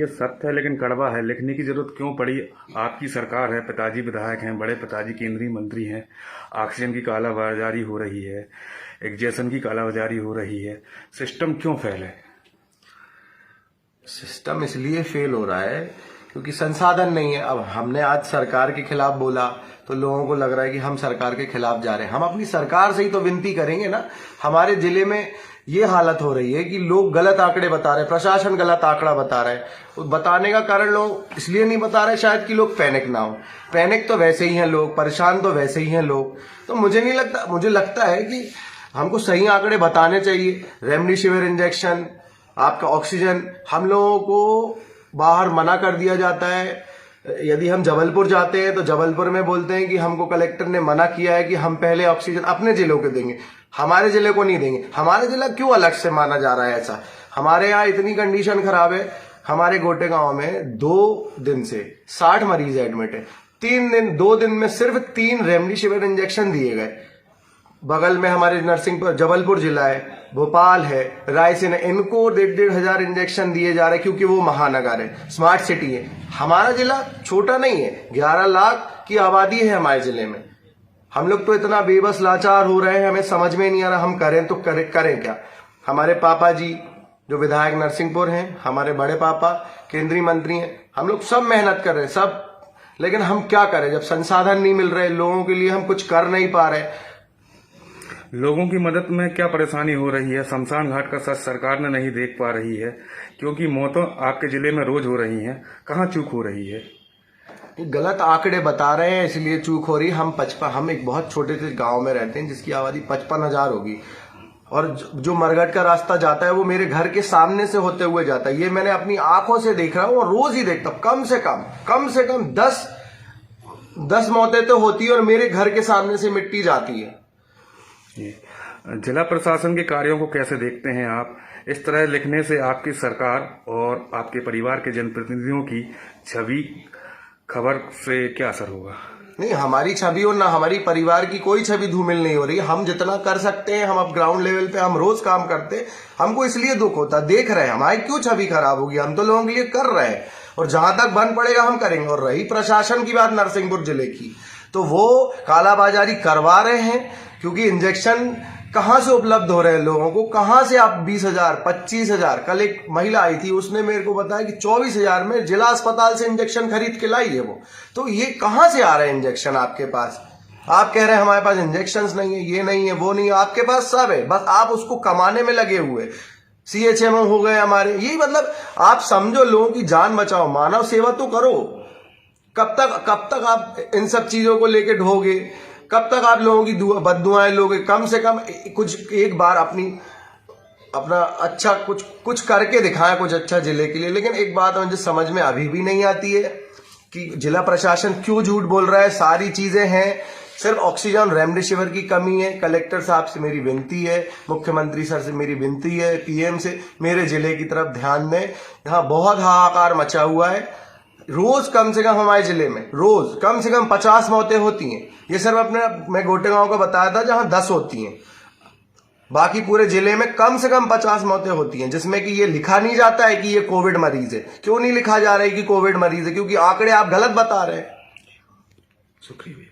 ये सत्य है लेकिन कड़वा है। लिखने की जरूरत क्यों पड़ी? आपकी सरकार है, पिताजी विधायक हैं, बड़े पिताजी केंद्रीय मंत्री हैं। ऑक्सीजन की कालाबाजारी हो रही है, इंजेक्शन की कालाबाजारी हो रही है। सिस्टम क्यों फेल है? सिस्टम इसलिए फेल हो रहा है क्योंकि संसाधन नहीं है। अब हमने आज सरकार के खिलाफ बोला तो लोगों को लग रहा है कि हम सरकार के खिलाफ जा रहे हैं। हम अपनी सरकार से ही तो विनती करेंगे ना। हमारे जिले में ये हालत हो रही है कि लोग गलत आंकड़े बता रहे हैं, प्रशासन गलत आंकड़ा बता रहा है। तो बताने का कारण लोग इसलिए नहीं बता रहे शायद कि लोग पैनिक ना हो। पैनिक तो वैसे ही हैं लोग, परेशान तो वैसे ही हैं लोग। तो मुझे लगता है कि हमको सही आंकड़े बताने चाहिए। रेमडेसिविर इंजेक्शन, आपका ऑक्सीजन, हम लोगों को बाहर मना कर दिया जाता है। यदि हम जबलपुर जाते हैं तो जबलपुर में बोलते हैं कि हमको कलेक्टर ने मना किया है कि हम पहले ऑक्सीजन अपने जिलों को देंगे, हमारे जिले को नहीं देंगे। हमारे जिला क्यों अलग से माना जा रहा है ऐसा? हमारे यहाँ इतनी कंडीशन खराब है। हमारे गोटे गांव में 2 दिन से 60 मरीज एडमिट है। 2 दिन में सिर्फ 3 रेमडेसिविर इंजेक्शन दिए गए। बगल में हमारे नरसिंहपुर, जबलपुर जिला है, भोपाल है, रायसेन है, इनको 1,500 हजार इंजेक्शन दिए जा रहे हैं क्योंकि वो महानगर है, स्मार्ट सिटी है। हमारा जिला छोटा नहीं है, 11 लाख की आबादी है हमारे जिले में। हम लोग तो इतना बेबस लाचार हो रहे हैं, हमें समझ में नहीं आ रहा हम करें तो करें क्या। हमारे पापा जी जो विधायक नरसिंहपुर हैं, हमारे बड़े पापा केंद्रीय मंत्री हैं, हम लोग सब मेहनत कर रहे हैं सब, लेकिन हम क्या करें जब संसाधन नहीं मिल रहे लोगों के लिए, हम कुछ कर नहीं पा रहे। लोगों की मदद में क्या परेशानी हो रही है? शमशान घाट का सच सरकार ने नहीं देख पा रही है क्योंकि मौतें आपके जिले में रोज हो रही हैं। कहाँ चूक हो रही है? गलत आंकड़े बता रहे हैं इसलिए चूक हो रही है। हम एक बहुत छोटे से गांव में रहते हैं जिसकी आबादी 55,000 होगी, और जो मरघट का रास्ता जाता है वो मेरे घर के सामने से होते हुए जाता है। ये मैंने अपनी आंखों से देख रहा हूँ और रोज ही देखता हूँ। कम से कम 10 मौतें तो होती है और मेरे घर के सामने से मिट्टी जाती है। जिला प्रशासन के कार्यों को कैसे देखते हैं आप? इस तरह लिखने से आपकी सरकार और आपके परिवार के जनप्रतिनिधियों की छवि, खबर से क्या असर होगा? नहीं, हमारी छवि और ना हमारी परिवार की कोई छवि धूमिल नहीं हो रही। हम जितना कर सकते हैं, हम अब ग्राउंड लेवल पे हम रोज काम करते हैं। हमको इसलिए दुख होता, देख रहे हैं हमारी क्यों छवि खराब होगी। हम तो लोगों के लिए कर रहे हैं और जहां तक बन पड़ेगा हम करेंगे। और रही प्रशासन की बात नरसिंहपुर जिले की, तो वो कालाबाजारी करवा रहे हैं क्योंकि इंजेक्शन कहां से उपलब्ध हो रहे हैं लोगों को, कहां से आप 20,000 25,000। कल एक महिला आई थी, उसने मेरे को बताया कि 24,000 में जिला अस्पताल से इंजेक्शन खरीद के लाई है वो। तो ये कहां से आ रहे हैं इंजेक्शन आपके पास? आप कह रहे हैं हमारे पास इंजेक्शन नहीं है, ये नहीं है, वो नहीं है। आपके पास सब है, बस आप उसको कमाने में लगे हुए। CHMO हो गए हमारे, यही मतलब आप समझो लोगों की जान बचाओ, मानव सेवा तो करो। कब तक आप इन सब चीजों को लेके ढोगे? कब तक आप लोगों की बद्दुआएं लोगे? कम से कम एक बार अपना अच्छा कुछ करके दिखाएं, कुछ अच्छा जिले के लिए। लेकिन एक बात मुझे समझ में अभी भी नहीं आती है कि जिला प्रशासन क्यों झूठ बोल रहा है। सारी चीजें हैं, सिर्फ ऑक्सीजन रेमडेसिविर की कमी है। कलेक्टर साहब से मेरी विनती है, मुख्यमंत्री सर से मेरी विनती है, PM से मेरे जिले की तरफ ध्यान दें। यहाँ बहुत हाहाकार मचा हुआ है। रोज कम से कम हमारे जिले में रोज कम से कम 50 मौतें होती हैं। ये सिर्फ मैं गोटे गांव का बताया था जहां 10 होती हैं, बाकी पूरे जिले में कम से कम 50 मौतें होती हैं, जिसमें कि ये लिखा नहीं जाता है कि ये कोविड मरीज है। क्यों नहीं लिखा जा रहा है कि कोविड मरीज है? क्योंकि आंकड़े आप गलत बता रहे हैं। शुक्रिया।